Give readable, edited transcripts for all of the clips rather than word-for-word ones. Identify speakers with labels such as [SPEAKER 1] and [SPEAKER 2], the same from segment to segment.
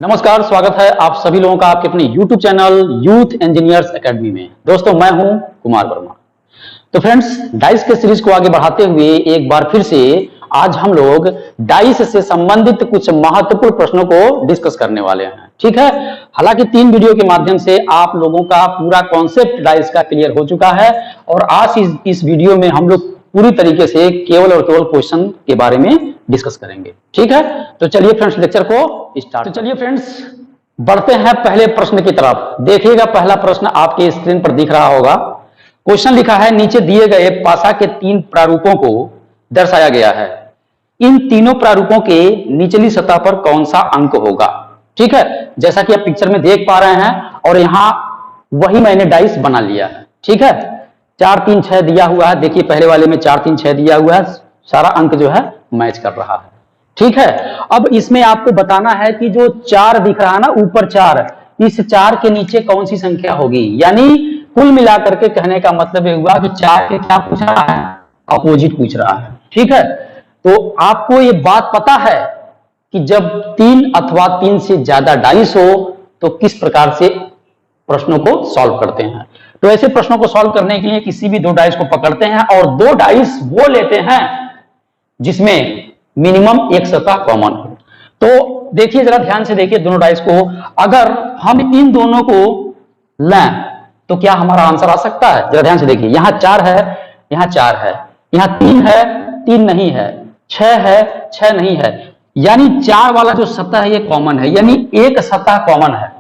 [SPEAKER 1] नमस्कार, स्वागत है आप सभी लोगों का आपके अपने YouTube channel youth engineers academy में। दोस्तों, मैं हूं कुमार वर्मा। तो फ्रेंड्स, डाइस के सीरीज को आगे बढ़ाते हुए एक बार फिर से आज हम लोग डाइस से संबंधित कुछ महत्वपूर्ण प्रश्नों को डिस्कस करने वाले हैं। ठीक है, हालांकि 3 वीडियो के माध्यम से आप लोगों का पूरा कॉन्सेप्ट डाइस का क्लियर हो चुका है और आज इस वीडियो में हम लोग पूरी तरीके से केवल और केवल क्वेश्चन के बारे में डिस्कस करेंगे। ठीक है, तो चलिए फ्रेंड्स लेक्चर को स्टार्ट। तो चलिए फ्रेंड्स बढ़ते हैं पहले प्रश्न की तरफ। देखिएगा, पहला प्रश्न आपके स्क्रीन पर दिख रहा होगा। क्वेश्चन लिखा है, नीचे दिए गए पासा के 3 प्रारूपों को दर्शाया गया है। इन तीनों प्रारूपों के निचली सतह पर कौन सा अंक होगा। ठीक है, जैसा कि आप पिक्चर में देख पा रहे हैं और यहां वही मैंने डाइस बना लिया है। ठीक है, 4 3 6 दिया हुआ है। देखिए पहले वाले में 4 3 6 दिया हुआ है, सारा अंक जो है मैच कर रहा है। ठीक है, अब इसमें आपको बताना है कि जो 4 दिख रहा है ना, ऊपर 4, इस 4 के नीचे कौन सी संख्या होगी। यानी कुल मिलाकर के कहने का मतलब ये हुआ कि 4 के क्या पूछ रहा है, अपोजिट पूछ रहा है। ठीक है, तो आपको ये बात पता है कि जब 3 अथवा 3 से ज्यादा डाइस हो तो किस प्रकार से प्रश्नों को सॉल्व करते हैं। तो ऐसे प्रश्नों को सॉल्व करने के लिए किसी भी 2 डाइस को पकड़ते हैं और 2 डाइस वो लेते हैं जिसमें मिनिमम एक सतह कॉमन हो। तो देखिए, जरा ध्यान से देखिए दोनों डाइस को। अगर हम इन दोनों को लें तो क्या हमारा आंसर आ सकता है। जरा ध्यान से देखिए, यहां 4 है, यहां 4 है, यहां 3 है, 3 नहीं है, 6 है, 6 नहीं है। यानी 4 वाला जो सतह है ये कॉमन है, यानी एक सतह कॉमन है।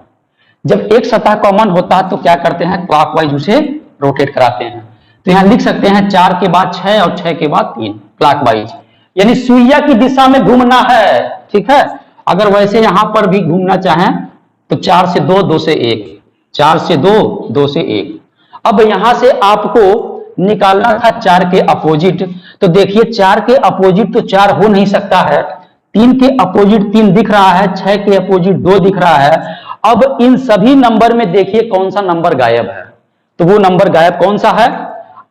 [SPEAKER 1] जब एक सतह कॉमन होता है तो क्या करते हैं, क्लॉकवाइज उसे रोटेट कराते हैं। तो यहां लिख सकते हैं 4 के बाद 6 और 6 के बाद 3, क्लॉकवाइज, यानी सुइया की दिशा में घूमना है। ठीक है, अगर वैसे यहां पर भी घूमना चाहें तो 4 से 2, 2 से 1, 4 से 2, 2 से 1। अब यहां से आपको निकालना था 4 के अपोजिट। तो देखिए 4 के अपोजिट तो 4 हो नहीं सकता है, 3 के अपोजिट 3 दिख रहा है, 6 के अपोजिट 2 दिख रहा है। अब इन सभी नंबर में देखिए कौन सा नंबर गायब है। तो वो नंबर गायब कौन सा है,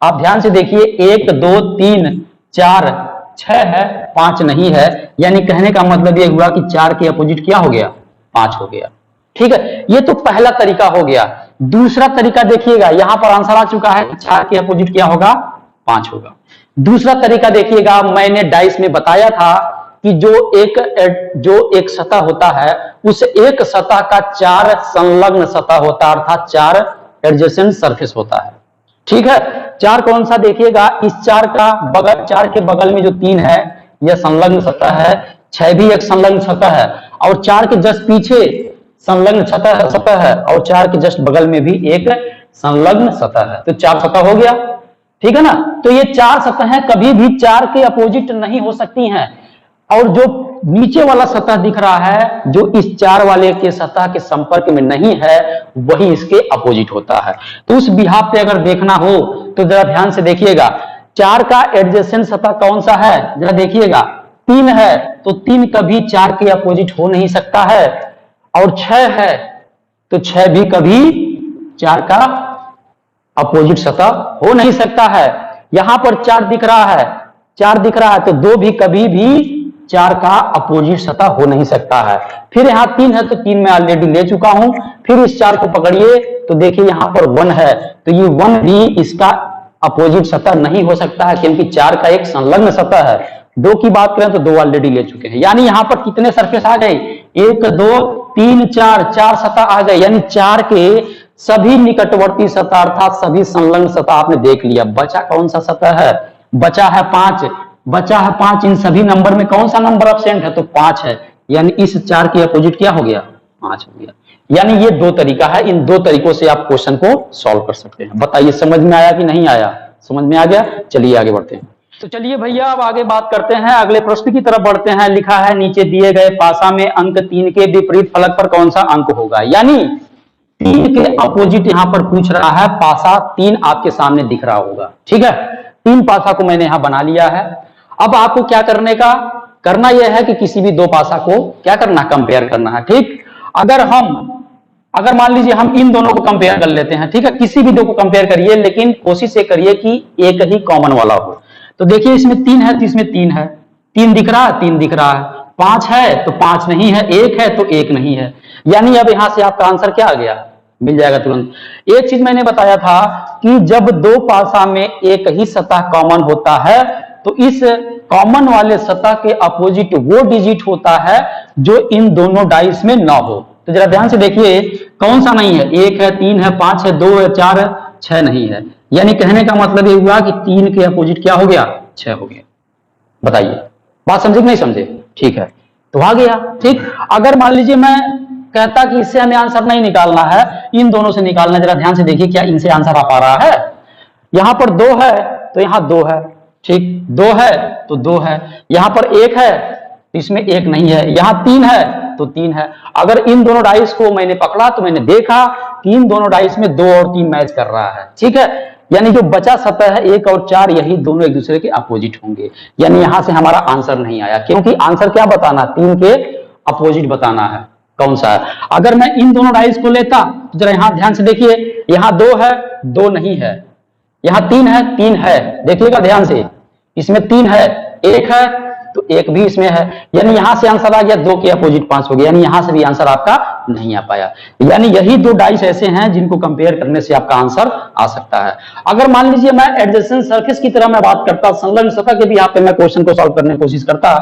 [SPEAKER 1] आप ध्यान से देखिए। 1 2 3 4 6 है, 5 नहीं है। यानी कहने का मतलब ये हुआ कि 4 के अपोजिट क्या हो गया, 5 हो गया। ठीक है, ये तो पहला तरीका हो गया। दूसरा तरीका देखिएगा, यहां पर आंसर आ चुका है, 4 के अपोजिट क्या होगा, 5 होगा। दूसरा तरीका देखिएगा, मैंने डाइस में बताया था कि जो एक सतह होता है उस एक सतह का 4 संलग्न सतह होता है, अर्थात 4 एडजेसेंट सरफेस होता है। ठीक है, 4 कौन सा देखिएगा, इस 4 का बगल, 4 के बगल में जो 3 है यह संलग्न सतह है, 6 भी एक संलग्न सतह है और 4 के जस्ट पीछे संलग्न सतह है और 4 के जस्ट बगल में भी एक संलग्न सतह है। तो 4 सतह हो गया। ठीक है ना, तो ये 4 सतहें कभी भी 4 के अपोजिट नहीं हो सकती हैं। और जो नीचे वाला सतह दिख रहा है, जो इस 4 वाले के सतह के संपर्क में नहीं है, वही इसके अपोजिट होता है। तो उस बिहाफ पे अगर देखना हो तो जरा ध्यान से देखिएगा, 4 का एडजेसेंट सतह कौन सा है, जरा देखिएगा, 3 है। तो 3 कभी 4 के अपोजिट हो नहीं सकता है। और 6 है तो 6 भी कभी 4 का अपोजिट सतह हो नहीं सकता है। यहां पर 4 दिख रहा है, 4 दिख रहा है, तो 2 भी कभी भी 4 का अपोजिट सतह हो नहीं सकता है। फिर यहाँ 3 है तो 3 मैं ऑलरेडी ले चुका हूं। फिर इस 4 को पकड़िए तो देखिए यहां पर 1 है, तो ये 1 भी इसका अपोजिट सतह नहीं हो सकता है, क्योंकि 4 का एक संलग्न सतह है। 2 की बात करें तो 2 ऑलरेडी ले चुके हैं। यानी यहां पर कितने सरफेस आ गए, 1 2 3 4, 4 सतह आ गए। यानी 4 के सभी निकटवर्ती सतह अर्थात सभी संलग्न सतह आपने देख लिया। बचा कौन सा सतह है, बचा है 5, बचा है 5। इन सभी नंबर में कौन सा नंबर एब्सेंट है, तो 5 है। यानी इस 4 के अपोजिट क्या हो गया, 5 हो गया। यानी ये 2 तरीका है, इन 2 तरीकों से आप क्वेश्चन को सॉल्व कर सकते हैं। बताइए समझ में आया कि नहीं आया, समझ में आ गया। चलिए आगे बढ़ते हैं। तो चलिए भैया अब आगे बात करते हैं, अगले प्रश्न की तरफ बढ़ते हैं। लिखा है, नीचे दिए गए पासा में अंक 3 के विपरीत फलक पर कौन सा अंक होगा। यानी 3 के अपोजिट यहां पर पूछ रहा है, पासा 3 आपके सामने दिख रहा होगा। ठीक है, 3 पासा को मैंने यहां बना लिया है। अब आपको क्या करना यह है कि किसी भी 2 पासा को क्या करना, कंपेयर करना है। ठीक, अगर मान लीजिए हम इन दोनों को कंपेयर कर लेते हैं। ठीक है, किसी भी 2 को कंपेयर करिए, लेकिन कोशिश ये करिए कि एक ही कॉमन वाला हो। तो देखिए इसमें 3 है तो इसमें 3 है, 3 दिख रहा है, 3 दिख रहा है। 5 है तो 5 नहीं है, 1 है तो 1 नहीं है। यानी अब यहां से आपका आंसर क्या आ गया, मिल जाएगा तुरंत। एक चीज मैंने बताया था कि जब दो पासा में एक ही सतह कॉमन होता है तो इस कॉमन वाले सतह के अपोजिट वो डिजिट होता है जो इन दोनों डाइस में ना हो। तो जरा ध्यान से देखिए कौन सा नहीं है, 1 है, 3 है, 5 है, 2 है, 4 है, 6 नहीं है। यानी कहने का मतलब ये हुआ कि 3 के अपोजिट क्या हो गया, 6 हो गया। बताइए बात समझे कि नहीं समझे? ठीक है, तो आ गया। ठीक, अगर मान लीजिए मैं कहता कि इससे हमें आंसर नहीं निकालना है, इन दोनों से निकालना, जरा ध्यान से देखिए क्या इनसे आंसर आ पा रहा है। यहां पर 2 है तो यहां 2 है, ठीक, 2 है तो 2 है, यहां पर 1 है तो इसमें 1 नहीं है, यहां 3 है तो 3 है। अगर इन दोनों डाइस को मैंने पकड़ा तो मैंने देखा कि इन दोनों डाइस में 2 और 3 मैच कर रहा है। ठीक है, यानी जो बचा सतह है 1 और 4 यही दोनों एक दूसरे के अपोजिट होंगे। यानी यहां से हमारा आंसर नहीं आया, क्योंकि आंसर क्या बताना, 3 के अपोजिट बताना है, कौन सा है। अगर मैं इन दोनों डाइस को लेता तो जरा यहां ध्यान से देखिए, यहां 2 है, 2 नहीं है, यहां 3 है, 3 है, देखिएगा ध्यान से, इसमें 3 है, 1 है तो 1 भी इसमें है। यानी यहां से आंसर आ गया 2 के अपोजिट 5 हो गया, यानी यहां से भी आंसर आपका नहीं आ पाया। यानी यही दो डाइस ऐसे हैं जिनको कंपेयर करने से आपका आंसर आ सकता है। अगर मान लीजिए मैं एडजेसेंट सरफेस की तरह मैं बात करता, संलग्न सतह के भी यहाँ पे मैं क्वेश्चन को सॉल्व करने की कोशिश करता,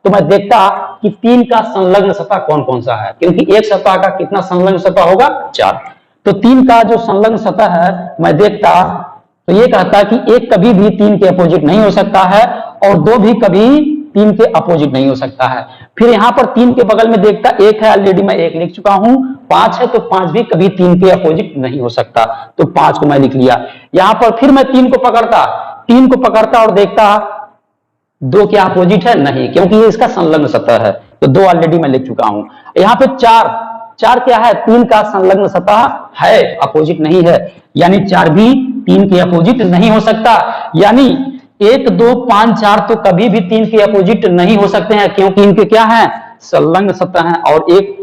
[SPEAKER 1] तो मैं देखता कि 3 का संलग्न सतह कौन कौन सा है, क्योंकि एक सतह का कितना संलग्न सतह होगा, 4। तो 3 का जो संलग्न सतह है मैं देखता तो ये कहता कि एक कभी भी 3 के अपोजिट नहीं हो सकता है और 2 भी कभी 3 के अपोजिट नहीं हो सकता है। फिर यहां पर 3 के बगल में देखता 1 है, ऑलरेडी मैं 1 लिख चुका हूं, 5 है तो 5 भी कभी 3 के अपोजिट नहीं हो सकता, तो 5 को मैं लिख लिया। यहां पर फिर मैं 3 को पकड़ता और देखता 2 क्या अपोजिट है, नहीं, क्योंकि ये इसका संलग्न सतह है, तो 2 ऑलरेडी मैं लिख चुका हूं। यहाँ पे 4 क्या है, 3 का संलग्न सतह है, अपोजिट नहीं है, यानी 4 भी 3 के अपोजिट नहीं हो सकता। यानी 1, 2, 5, 4 तो कभी भी 3 के अपोजिट नहीं हो सकते हैं, क्योंकि इनके क्या है, संलग्न सतह है, और एक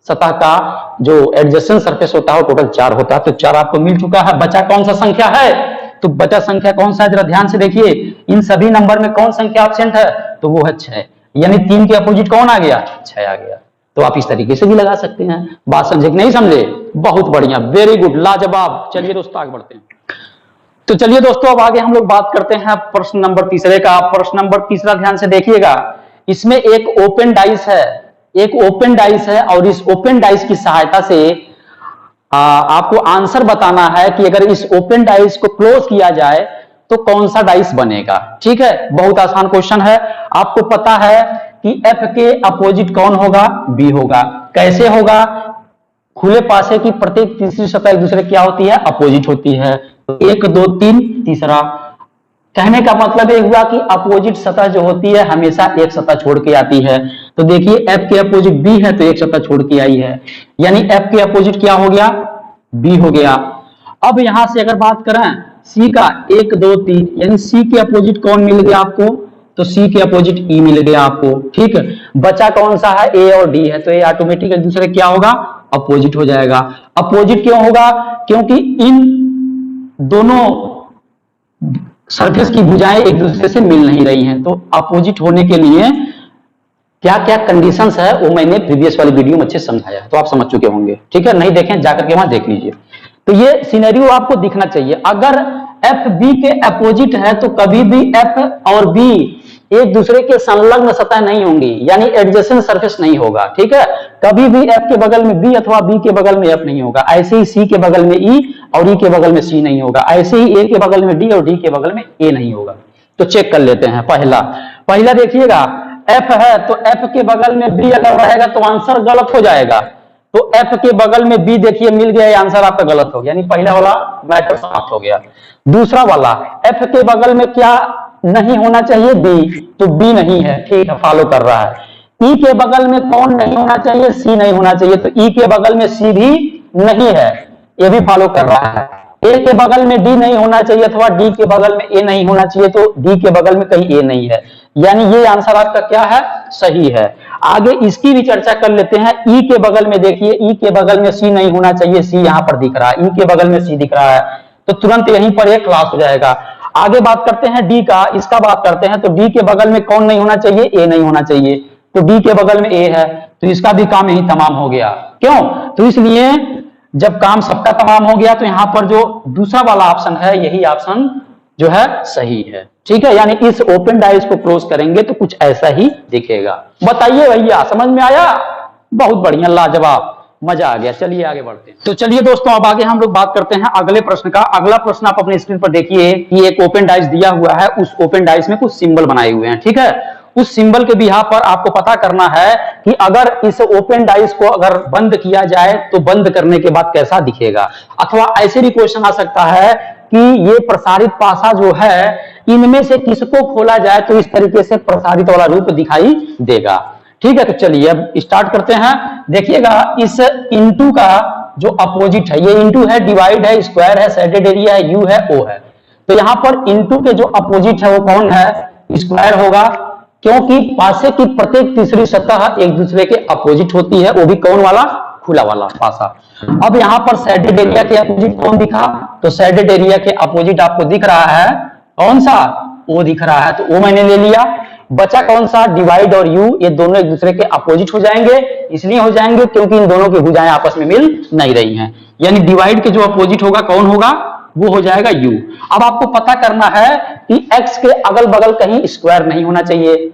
[SPEAKER 1] सतह का जो एडजेसेंट सरफेस होता है वो टोटल 4 होता है। तो 4 आपको मिल चुका है। बचा कौन सा संख्या है, तो बचा संख्या कौन सा है, जरा ध्यान से देखिए, इन सभी नंबर में कौन संख्या एब्सेंट है, तो वो है 6। यानी 3 के अपोजिट कौन आ गया, 6 आ गया। तो आप इस तरीके से भी लगा सकते हैं। बात समझे कि नहीं समझे? बहुत बढ़िया, वेरी गुड, लाजवाब। चलिए दोस्तों आगे बढ़ते हैं। तो चलिए दोस्तों अब आगे हम लोग बात करते हैं प्रश्न नंबर तीसरे का। प्रश्न नंबर तीसरा ध्यान से देखिएगा, इसमें एक ओपन डाइस है, और इस ओपन डाइस की सहायता से आपको आंसर बताना है कि अगर इस ओपन डाइस को क्लोज किया जाए तो कौन सा डाइस बनेगा। ठीक है, बहुत आसान क्वेश्चन है। आपको पता है कि F के अपोजिट कौन होगा, B होगा। कैसे होगा, खुले पासे की प्रत्येक तीसरी सतह एक दूसरे क्या होती है, अपोजिट होती है। तो 1, 2, 3 तीसरा, कहने का मतलब ये हुआ कि अपोजिट सतह जो होती है हमेशा एक सतह छोड़ के आती है। तो देखिए F के अपोजिट B है तो एक सतह छोड़ के आई है, यानी F के अपोजिट क्या हो गया, B हो गया। अब यहां से अगर बात करें C का, 1, 2, 3, यानी C के अपोजिट कौन मिल गया आपको, तो C के अपोजिट E मिल गया आपको। ठीक है, बचा कौन सा है, A और D है, तो ये ऑटोमेटिक एक दूसरे क्या होगा, अपोजिट हो जाएगा। अपोजिट क्यों होगा, क्योंकि इन दोनों सरफेस की भुजाएं एक दूसरे से मिल नहीं रही हैं। तो अपोजिट होने के लिए क्या क्या कंडीशंस है वो मैंने प्रीवियस वाली वीडियो में अच्छे समझाया है, तो आप समझ चुके होंगे। ठीक है, नहीं देखें जाकर के वहां देख लीजिए। तो ये सिनेरियो आपको दिखना चाहिए। अगर F B के अपोजिट है तो कभी भी F और B एक दूसरे के संलग्न सतह नहीं होंगी, यानी एडजेसेंट सरफेस नहीं होगा। ठीक है, कभी भी F के बगल में B अथवा B के बगल में F नहीं होगा। ऐसे ही C के बगल में E और E के बगल में C नहीं होगा। ऐसे ही A के बगल में D और D के बगल में A नहीं होगा। तो चेक कर लेते हैं। पहला देखिएगा, F है तो F के बगल में B अगर रहेगा तो आंसर गलत हो जाएगा। तो F के बगल में B देखिए मिल गया, आंसर आपका गलत हो गया, यानी पहला वाला मैटर समाप्त हो गया। दूसरा वाला, F के बगल में क्या नहीं होना चाहिए, B, तो B नहीं है, ठीक है, फॉलो कर रहा है। E के बगल में कौन नहीं होना चाहिए, C नहीं होना चाहिए, तो E के बगल में C भी नहीं है, ये भी फॉलो कर रहा है। A के बगल में D नहीं होना चाहिए अथवा D के बगल में A नहीं होना चाहिए, तो D के बगल में कहीं A नहीं है, यानी ये आंसर आपका क्या है, सही है। आगे इसकी भी चर्चा कर लेते हैं। E के बगल में देखिए, E के बगल में C नहीं होना चाहिए, C यहां पर दिख रहा है, E के बगल में C दिख रहा है, तो तुरंत यहीं पर एक क्लास हो जाएगा। आगे बात करते हैं D का, इसका बात करते हैं। तो D के बगल में कौन नहीं होना चाहिए, A नहीं होना चाहिए, तो डी के बगल में ए है, तो इसका भी काम यही तमाम हो गया। क्यों? तो इसलिए जब काम सबका तमाम हो गया तो यहां पर जो दूसरा वाला ऑप्शन है यही ऑप्शन जो है सही है। ठीक है, यानी इस ओपन डाइस को क्लोज करेंगे तो कुछ ऐसा ही दिखेगा। बताइए भैया, समझ में आया? बहुत बढ़िया, लाजवाब, मजा आ गया। चलिए आगे बढ़ते हैं। तो चलिए दोस्तों, अब आगे हम लोग बात करते हैं अगले प्रश्न का। अगला प्रश्न आप अपने स्क्रीन पर देखिए कि एक ओपन डाइस दिया हुआ है, उस ओपन डाइस में कुछ सिंबल बनाए हुए हैं। ठीक है, उस सिंबल के बिहार पर आपको पता करना है कि अगर इस ओपन डाइस को अगर बंद किया जाए तो बंद करने के बाद कैसा दिखेगा। अथवा ऐसे भी क्वेश्चन आ सकता है कि ये प्रसारित पासा जो है इनमें से किसको खोला जाए तो इस तरीके से प्रसारित वाला रूप दिखाई देगा। ठीक है, तो चलिए अब स्टार्ट करते हैं। देखिएगा, इस इनटू का जो अपोजिट है, ये इनटू है, डिवाइड है, स्क्वायर है, शेडेड एरिया है, यू है, ओ है। तो यहां पर इनटू के जो अपोजिट है वो कौन है? स्क्वायर होगा, क्योंकि पासे की प्रत्येक तीसरी सतह एक दूसरे के अपोजिट होती है, वो भी कौन वाला? खुला वाला पासा। अब यहां पर शेडेड एरिया के अपोजिट कौन दिखा? तो शेडेड एरिया के अपोजिट आपको दिख रहा है कौन सा? ओ दिख रहा है, तो ओ मैंने ले लिया। बचा कौन सा? डिवाइड और यू, ये दोनों एक दूसरे के अपोजिट हो जाएंगे। इसलिए हो जाएंगे क्योंकि इन दोनों की भुजाएं आपस में मिल नहीं रही हैं। यानी डिवाइड के जो अपोजिट होगा कौन होगा? वो हो जाएगा यू। अब आपको पता करना है कि एक्स के अगल बगल कहीं स्क्वायर नहीं होना चाहिए,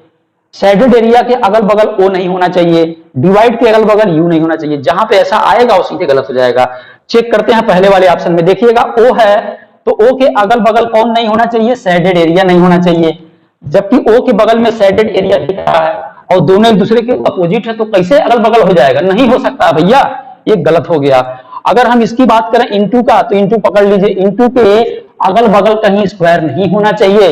[SPEAKER 1] शेडेड एरिया के अगल बगल ओ नहीं होना चाहिए, डिवाइड के अगल बगल यू नहीं होना चाहिए। जहां पे ऐसा आएगा वो सीधे गलत हो जाएगा। चेक करते हैं पहले वाले ऑप्शन में। देखिएगा, ओ है तो ओ के अगल बगल कौन नहीं होना चाहिए? शेडेड एरिया नहीं होना चाहिए, जबकि ओ के बगल में शेडेड एरिया दिख रहा है और दोनों एक दूसरे के अपोजिट है, तो कैसे अगल बगल हो जाएगा? नहीं हो सकता भैया, ये गलत हो गया। अगर हम इसकी बात करें इनटू का, तो इनटू पकड़ लीजिए, इनटू के अगल बगल कहीं स्क्वायर नहीं होना चाहिए,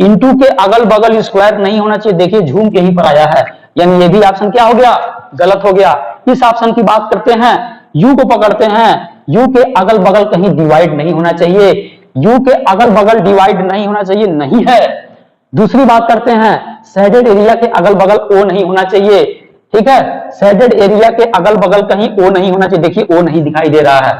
[SPEAKER 1] इनटू के अगल बगल स्क्वायर नहीं होना चाहिए। देखिए झूम के ही पर आया है, यानी ये भी ऑप्शन क्या हो गया? गलत हो गया। इस ऑप्शन की बात करते हैं, यू को पकड़ते हैं, यू के अगल बगल कहीं डिवाइड नहीं होना चाहिए, यू के अगल बगल डिवाइड नहीं होना चाहिए, नहीं है। दूसरी बात करते हैं, शेडेड एरिया के अगल बगल ओ नहीं होना चाहिए। ठीक है, शेडेड एरिया के अगल बगल कहीं ओ नहीं होना चाहिए, देखिए ओ नहीं दिखाई दे रहा है।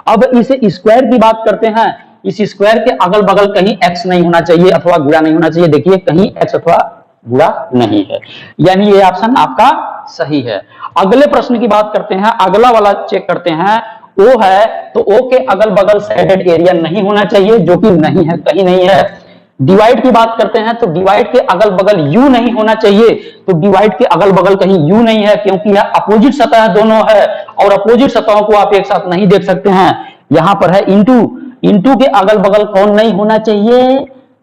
[SPEAKER 1] अब इस स्क्वायर की बात करते हैं, इस स्क्वायर के अगल बगल कहीं एक्स नहीं होना चाहिए अथवा गुणा नहीं होना चाहिए, देखिए कहीं एक्स अथवा गुणा नहीं है, यानी ये ऑप्शन आपका सही है। अगले प्रश्न की बात करते हैं, अगला वाला चेक करते हैं। ओ है तो ओ के अगल बगल शेडेड एरिया नहीं होना चाहिए, जो कि नहीं है, कहीं नहीं है। डिवाइड की बात करते हैं तो डिवाइड के अगल बगल यू नहीं होना चाहिए, तो डिवाइड के अगल बगल कहीं यू नहीं है, क्योंकि यह अपोजिट सतह दोनों है और अपोजिट सतहों को आप एक साथ नहीं देख सकते हैं। यहां पर है इनटू, इनटू के अगल बगल कौन नहीं होना चाहिए?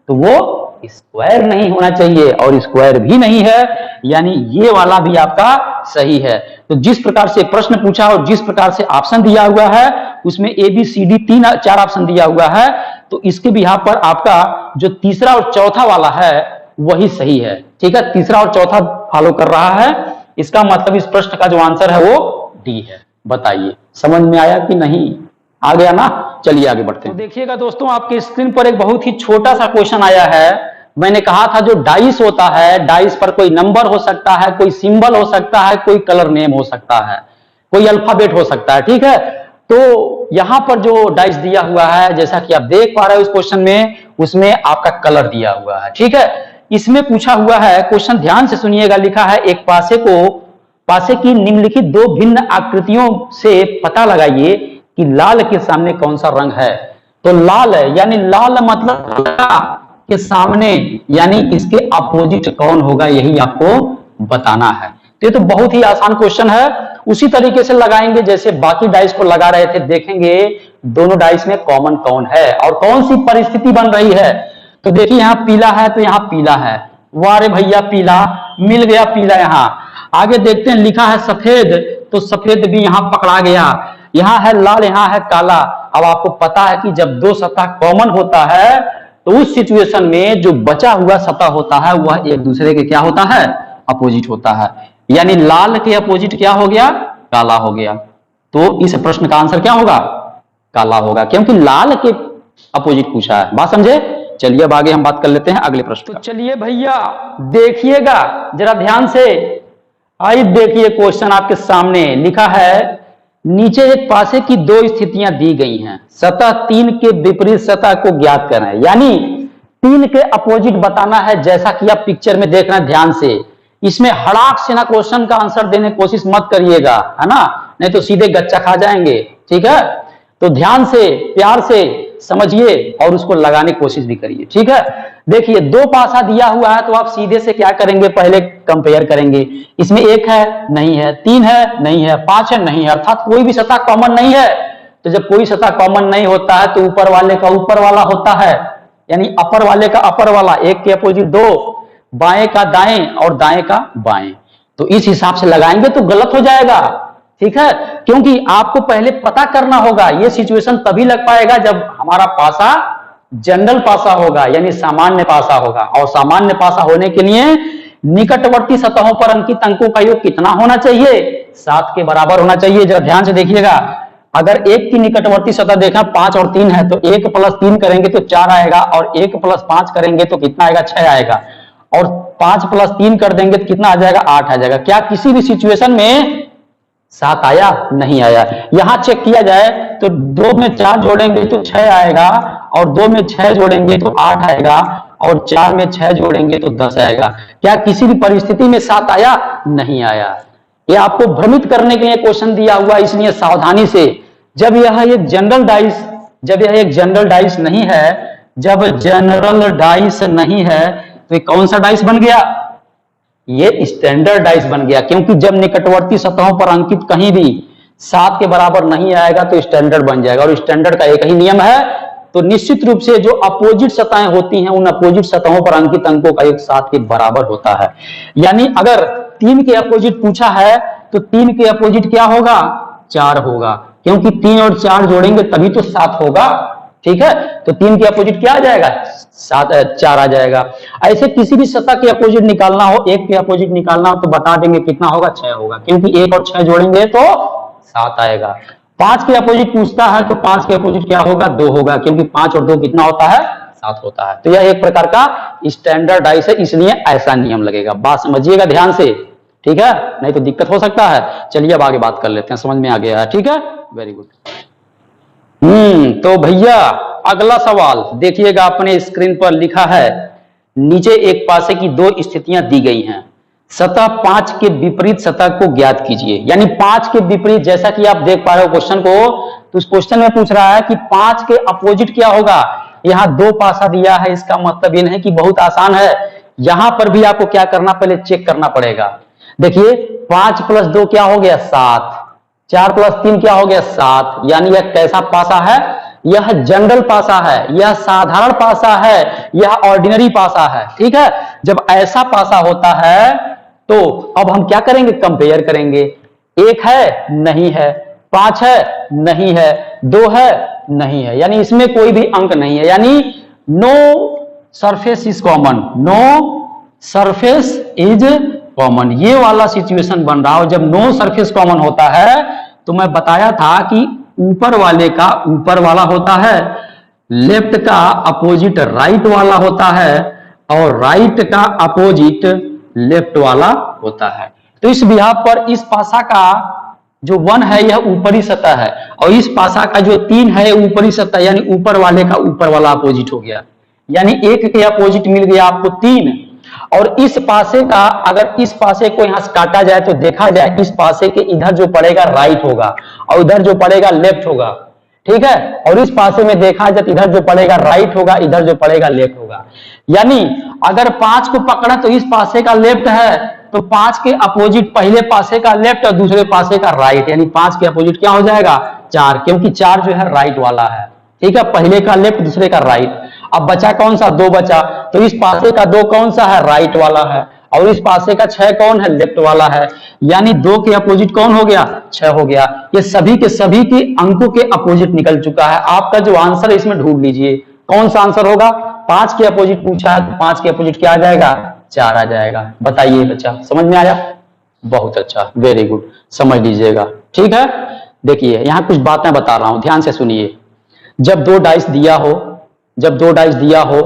[SPEAKER 1] तो वो स्क्वायर नहीं होना चाहिए, और स्क्वायर भी नहीं है, यानी ये वाला भी आपका सही है। तो जिस प्रकार से प्रश्न पूछा और जिस प्रकार से ऑप्शन दिया हुआ है उसमें A B C D 3-4 option दिया हुआ है, तो इसके बिहाफ पर आपका जो तीसरा और चौथा वाला है वही सही है। ठीक है, तीसरा और चौथा फॉलो कर रहा है, इसका मतलब इस प्रश्न का जो आंसर है वो डी है। बताइए समझ में आया कि नहीं? आ गया ना? चलिए आगे बढ़ते हैं। तो देखिएगा दोस्तों, आपके स्क्रीन पर एक बहुत ही छोटा सा क्वेश्चन आया है। मैंने कहा था जो डाइस होता है, डाइस पर कोई नंबर हो सकता है, कोई सिंबल हो सकता है, कोई कलर नेम हो सकता है, कोई अल्फाबेट हो सकता है। ठीक है, तो यहां पर जो डाइस दिया हुआ है, जैसा कि आप देख पा रहे हो इस क्वेश्चन में, उसमें आपका कलर दिया हुआ है। ठीक है, इसमें पूछा हुआ है क्वेश्चन, ध्यान से सुनिएगा। लिखा है एक पासे की निम्नलिखित दो भिन्न आकृतियों से पता लगाइए कि लाल के सामने कौन सा रंग है। तो लाल है, यानी लाल मतलब के सामने, यानी इसके अपोजिट कौन होगा, यही आपको बताना है। तो ये तो बहुत ही आसान क्वेश्चन है, उसी तरीके से लगाएंगे जैसे बाकी डाइस को लगा रहे थे। देखेंगे दोनों डाइस में कॉमन कौन है और कौन सी परिस्थिति बन रही है। तो देखिए यहाँ पीला है तो यहाँ पीला है, वाह रे भैया पीला मिल गया, पीला यहाँ। आगे देखते हैं, लिखा है सफेद, तो सफेद भी यहाँ पकड़ा गया। यहाँ है लाल, यहाँ है काला। अब आपको पता है कि जब दो सतह कॉमन होता है तो उस सिचुएशन में जो बचा हुआ सतह होता है वह एक दूसरे के क्या होता है? अपोजिट होता है। यानी लाल के अपोजिट क्या हो गया? काला हो गया। तो इस प्रश्न का आंसर क्या होगा? काला होगा, क्योंकि लाल के अपोजिट पूछा है। बात समझे? चलिए अब आगे हम बात कर लेते हैं अगले प्रश्न। तो चलिए भैया देखिएगा जरा ध्यान से। आइए देखिए क्वेश्चन आपके सामने लिखा है, नीचे एक पासे की दो स्थितियां दी गई हैं, सतह 3 के विपरीत सतह को ज्ञात करना है। यानी 3 के अपोजिट बताना है, जैसा कि आप पिक्चर में देख रहे हैं ध्यान से। इसमें हड़ाक से ना क्वेश्चन का आंसर देने की कोशिश मत करिएगा, है ना, नहीं तो सीधे गच्चा खा जाएंगे। ठीक है, तो ध्यान से प्यार से समझिए और उसको लगाने की कोशिश भी करिए। ठीक है, देखिए दो पासा दिया हुआ है तो आप सीधे से क्या करेंगे, पहले कंपेयर करेंगे। इसमें एक है, नहीं है, तीन है, नहीं है, पांच है, नहीं है, अर्थात कोई भी सतह कॉमन नहीं है। तो जब कोई सतह कॉमन नहीं होता है तो ऊपर वाले का ऊपर वाला होता है, यानी अपर वाले का अपर वाला, एक के अपोजिट दो, बाएं का दाएं और दाएं का बाएं। तो इस हिसाब से लगाएंगे तो गलत हो जाएगा। ठीक है, क्योंकि आपको पहले पता करना होगा। यह सिचुएशन तभी लग पाएगा जब हमारा पासा जनरल पासा होगा, यानी सामान्य पासा होगा। और सामान्य पासा होने के लिए निकटवर्ती सतहों पर अंकित अंकों का योग कितना होना चाहिए, 7 के बराबर होना चाहिए। जरा ध्यान से देखिएगा, अगर एक की निकटवर्ती सतह देखा 5 और 3 है तो 1 + 3 करेंगे तो 4 आएगा, और 1 + 5 करेंगे तो कितना आएगा, 6 आएगा, और 5 + 3 कर देंगे तो कितना आ जाएगा, 8 आ जाएगा। क्या किसी भी सिचुएशन में 7 आया, नहीं आया। यहां चेक किया जाए तो 2 में 4 जोड़ेंगे तो 6 आएगा, और 2 में 6 जोड़ेंगे तो 8 आएगा, और 4 में 6 जोड़ेंगे तो 10 आएगा। क्या किसी भी परिस्थिति में 7 आया, नहीं आया। यह आपको भ्रमित करने के लिए क्वेश्चन दिया हुआ, इसलिए सावधानी से। जब यह एक जनरल डाइस, जब यह एक जनरल डाइस नहीं है, जब जनरल डाइस नहीं है तो कौन सा डाइस बन गया, ये स्टैंडर्ड डाइस बन गया। क्योंकि जब निकटवर्ती सतहों पर अंकित कहीं भी 7 के बराबर नहीं आएगा तो स्टैंडर्ड बन जाएगा, और स्टैंडर्ड का एक ही नियम है। तो निश्चित रूप से जो अपोजिट सतहें होती हैं उन अपोजिट सतहों पर अंकित अंकों का योग 7 के बराबर होता है। यानी अगर 3 के अपोजिट पूछा है तो 3 के अपोजिट क्या होगा, 4 होगा, क्योंकि 3 और 4 जोड़ेंगे तभी तो 7 होगा। ठीक है, तो 3 के अपोजिट क्या आ जाएगा, 4 आ जाएगा। ऐसे किसी भी सतह के अपोजिट निकालना हो, 1 के अपोजिट निकालना हो तो बता देंगे कितना होगा, 6 होगा, क्योंकि 1 और 6 जोड़ेंगे तो 7 आएगा। 5 के अपोजिट पूछता है तो 5 के अपोजिट क्या होगा, 2 होगा, क्योंकि 5 और 2 कितना होता है, 7 होता है। तो यह एक प्रकार का स्टैंडर्ड डाइस है, इसलिए ऐसा नियम लगेगा। बात समझिएगा ध्यान से, ठीक है, नहीं तो दिक्कत हो सकता है। चलिए अब आगे बात कर लेते हैं, समझ में आ गया है। ठीक है, वेरी गुड। तो भैया अगला सवाल देखिएगा, अपने स्क्रीन पर लिखा है, नीचे एक पासे की 2 स्थितियां दी गई हैं, सतह 5 के विपरीत सतह को ज्ञात कीजिए। यानी 5 के विपरीत, जैसा कि आप देख पा रहे हो क्वेश्चन को, तो उस क्वेश्चन में पूछ रहा है कि 5 के अपोजिट क्या होगा। यहां 2 पासा दिया है, इसका मतलब यह नहीं कि बहुत आसान है। यहां पर भी आपको क्या करना, पहले चेक करना पड़ेगा। देखिए 5 + 2 क्या हो गया, 7, 4 + 3 क्या हो गया, 7। यानी यह कैसा पासा है, यह जनरल पासा है, यह साधारण पासा है, यह ऑर्डिनरी पासा है। ठीक है, जब ऐसा पासा होता है तो अब हम क्या करेंगे, कंपेयर करेंगे। 1 है, नहीं है, 5 है, नहीं है, 2 है, नहीं है, यानी इसमें कोई भी अंक नहीं है, यानी no surface is common, no surface is common. ये वाला सिचुएशन बन रहा हो। जब नो सरफेस कॉमन होता है तो मैं बताया था कि ऊपर वाले का ऊपर वाला होता है, लेफ्ट का अपोजिट राइट वाला होता है, और राइट का अपोजिट लेफ्ट वाला होता है। तो इस बिहाफ पर इस पासा का जो 1 है यह ऊपरी सतह है, और इस पासा का जो 3 है ऊपरी सतह, यानी ऊपर वाले का ऊपर वाला अपोजिट हो गया। यानी 1 के अपोजिट मिल गया आपको 3, और इस पासे का, अगर इस पासे को यहां से काटा जाए तो देखा जाए इस पासे के इधर जो पड़ेगा राइट होगा, और इधर जो पड़ेगा लेफ्ट होगा। ठीक है, और इस पासे में देखा जाए इधर जो पड़ेगा राइट होगा, इधर जो पड़ेगा लेफ्ट होगा। यानी अगर 5 को पकड़ा तो इस पासे का लेफ्ट है, तो 5 के अपोजिट पहले पासे का लेफ्ट और दूसरे पासे का राइट, यानी 5 के अपोजिट क्या हो जाएगा, 4, क्योंकि 4 जो है राइट वाला है। ठीक है, पहले का लेफ्ट दूसरे का राइट। अब बचा कौन सा, 2 बचा, तो इस पासे का 2 कौन सा है, राइट वाला है, और इस पासे का 6 कौन है, लेफ्ट वाला है। यानी 2 के अपोजिट कौन हो गया, 6 हो गया। ये सभी के अंकों के अपोजिट निकल चुका है। आपका जो आंसर है इसमें ढूंढ लीजिए कौन सा आंसर होगा। 5 के अपोजिट पूछा है तो 5 के अपोजिट क्या आ जाएगा, 4 आ जाएगा। बताइए बच्चा, समझ में आया, बहुत अच्छा, वेरी गुड, समझ लीजिएगा। ठीक है, देखिए यहां कुछ बातें बता रहा हूं, ध्यान से सुनिए। जब 2 डाइस दिया हो, जब 2 डाइस दिया हो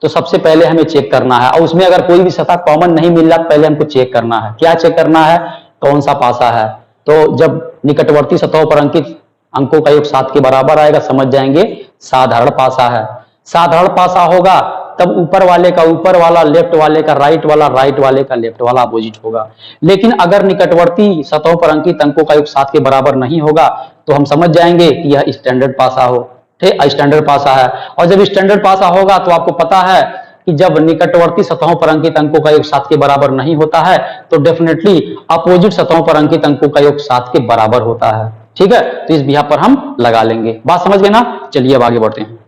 [SPEAKER 1] तो सबसे पहले हमें चेक करना है, और उसमें अगर कोई भी सतह कॉमन नहीं मिल रहा पहले हमको चेक करना है। क्या चेक करना है, कौन सा पासा है। तो जब निकटवर्ती सतहों पर अंकित अंकों का योग 7 के बराबर आएगा, समझ जाएंगे साधारण पासा है। साधारण पासा होगा तब ऊपर वाले का ऊपर वाला, लेफ्ट वाले का राइट वाला, राइट वाले का लेफ्ट वाला अपोजिट होगा। लेकिन अगर निकटवर्ती सतहों पर अंकित अंकों का योग 7 के बराबर नहीं होगा तो हम समझ जाएंगे कि यह स्टैंडर्ड पासा हो, ठीक, स्टैंडर्ड पासा है। और जब स्टैंडर्ड पासा होगा तो आपको पता है कि जब निकटवर्ती सतहों पर अंकित अंकों का योग 7 के बराबर नहीं होता है तो डेफिनेटली अपोजिट सतहों पर अंकित अंकों का योग 7 के बराबर होता है। ठीक है, तो इस बिहाफ पर हम लगा लेंगे। बात समझ गए ना? चलिए अब आगे बढ़ते हैं।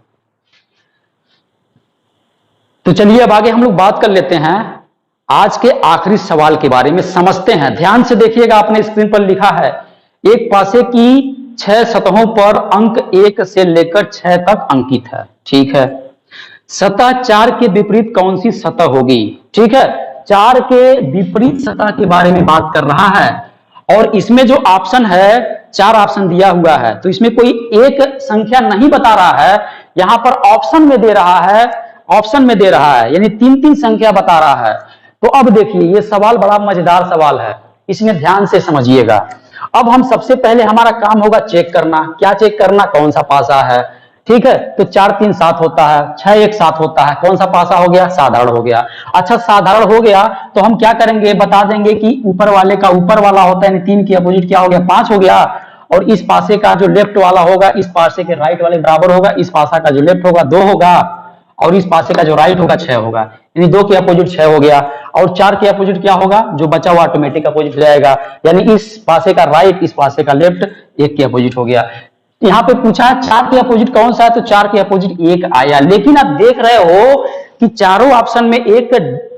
[SPEAKER 1] तो चलिए अब आगे हम लोग बात कर लेते हैं आज के आखिरी सवाल के बारे में, समझते हैं। ध्यान से देखिएगा, आपने स्क्रीन पर लिखा है एक पासे की 6 सतहों पर अंक 1 से लेकर 6 तक अंकित है। ठीक है, सतह 4 के विपरीत कौन सी सतह होगी? ठीक है, 4 के विपरीत सतह के बारे में बात कर रहा है। और इसमें जो ऑप्शन है, 4 ऑप्शन दिया हुआ है, तो इसमें कोई एक संख्या नहीं बता रहा है, यहां पर ऑप्शन में दे रहा है, ऑप्शन में दे रहा है, यानी 3-3 संख्या बता रहा है। तो अब देखिए, ये सवाल बड़ा मजेदार सवाल है, इसमें ध्यान से समझिएगा। अब हम सबसे पहले हमारा काम होगा चेक करना। क्या चेक करना? कौन सा पासा है। ठीक है, तो 4 3 7 होता है, 6 1 7 होता है, कौन सा पासा हो गया? साधारण हो गया। अच्छा, साधारण हो गया तो हम क्या करेंगे? बता देंगे कि ऊपर वाले का ऊपर वाला होता है, यानी 3 की अपोजिट क्या हो गया? 5 हो गया। और इस पासे का जो लेफ्ट वाला होगा इस पासे के राइट वाले बराबर होगा, इस पासा का जो लेफ्ट होगा 2 होगा, और इस पासे का जो राइट होगा 6 होगा, यानी 2 के अपोजिट 6 हो गया। और 4 के अपोजिट क्या होगा? जो बचा हुआ ऑटोमेटिक अपोजिट हो जाएगा, यानी इस पासे का राइट, इस पासे का लेफ्ट, 1 के अपोजिट हो गया। यहाँ पे पूछा है 4 के अपोजिट कौन सा है, तो 4 के अपोजिट 1 आया। लेकिन आप देख रहे हो कि चारों ऑप्शन में 1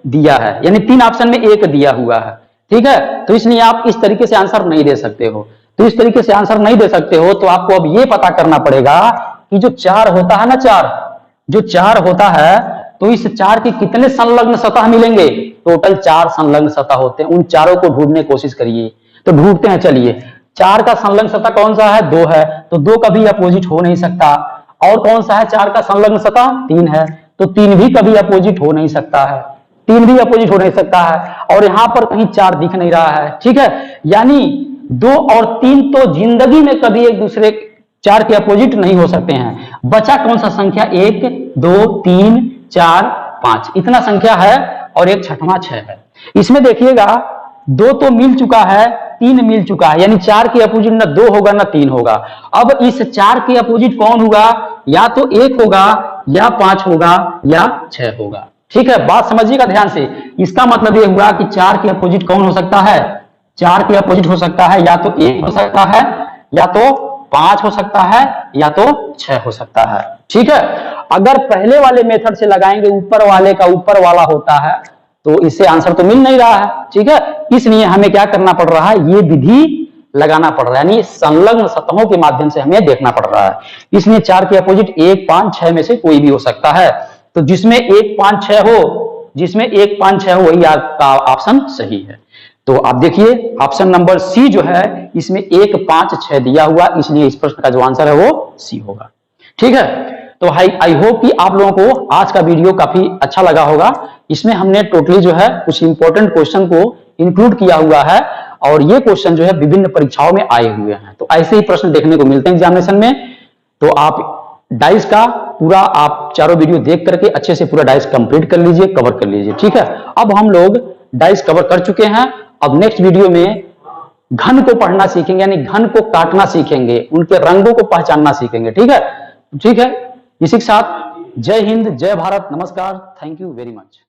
[SPEAKER 1] दिया है, यानी 3 ऑप्शन में 1 दिया हुआ है। ठीक है, तो इसलिए आप इस तरीके से आंसर नहीं दे सकते हो। तो इस तरीके से आंसर नहीं दे सकते हो तो आपको अब ये पता करना पड़ेगा कि जो 4 होता है ना, 4 जो 4 होता है, तो इस 4 के कितने संलग्न सतह मिलेंगे? टोटल 4 संलग्न सतह होते हैं। उन चारों को ढूंढने की कोशिश करिए। तो ढूंढते हैं, चलिए। 4 का संलग्न सतह कौन सा है? 2 है, तो 2 कभी अपोजिट हो नहीं सकता। और कौन सा है 4 का संलग्न सतह? 3 है, तो 3 भी कभी अपोजिट हो नहीं सकता है, 3 भी अपोजिट हो नहीं सकता है। और यहां पर कहीं 4 दिख नहीं रहा है। ठीक है, यानी 2 और 3 तो जिंदगी में कभी एक दूसरे 4 के अपोजिट नहीं हो सकते हैं। बचा कौन सा संख्या? 1 2 3 4 5, इतना संख्या है, और एक छठवां 6 है। इसमें देखिएगा 2 तो मिल चुका है, 3 मिल चुका है, यानी 4 के अपोजिट ना 2 होगा ना 3 होगा। अब इस 4 के अपोजिट कौन होगा? या तो 1 होगा, या 5 होगा, या 6 होगा। ठीक है, बात समझिएगा ध्यान से। इसका मतलब यह हुआ कि 4 के अपोजिट कौन हो सकता है? 4 के अपोजिट हो सकता है या तो 1 हो सकता है, या तो 5 हो सकता है, या तो 6 हो सकता है। ठीक है, अगर पहले वाले मेथड से लगाएंगे, ऊपर वाले का ऊपर वाला होता है, तो इससे आंसर तो मिल नहीं रहा है। ठीक है, इसलिए हमें क्या करना पड़ रहा है? ये विधि लगाना पड़ रहा है, यानी संलग्न सतहों के माध्यम से हमें देखना पड़ रहा है। इसलिए 4 के अपोजिट 1 5 6 में से कोई भी हो सकता है। तो जिसमें 1 5 6 हो, जिसमें 1 5 6 हो, वही आपका ऑप्शन सही है। तो आप देखिए ऑप्शन नंबर सी जो है, इसमें 1 5 6 दिया हुआ, इसलिए इस प्रश्न का जो आंसर है वो सी होगा। ठीक है, तो आई होप कि आप लोगों को आज का वीडियो काफी अच्छा लगा होगा। इसमें हमने टोटली जो है कुछ इंपॉर्टेंट क्वेश्चन को इंक्लूड किया हुआ है, और ये क्वेश्चन जो है विभिन्न परीक्षाओं में आए हुए हैं। तो ऐसे ही प्रश्न देखने को मिलते हैं एग्जामिनेशन में। तो आप डाइस का पूरा आप चारों वीडियो देख करके अच्छे से पूरा डाइस कंप्लीट कर लीजिए, कवर कर लीजिए। ठीक है, अब हम लोग डाइस कवर कर चुके हैं। अब नेक्स्ट वीडियो में घन को पढ़ना सीखेंगे, यानी घन को काटना सीखेंगे, उनके रंगों को पहचानना सीखेंगे। ठीक है, ठीक है। इसी के साथ जय हिंद, जय भारत, नमस्कार, थैंक यू वेरी मच।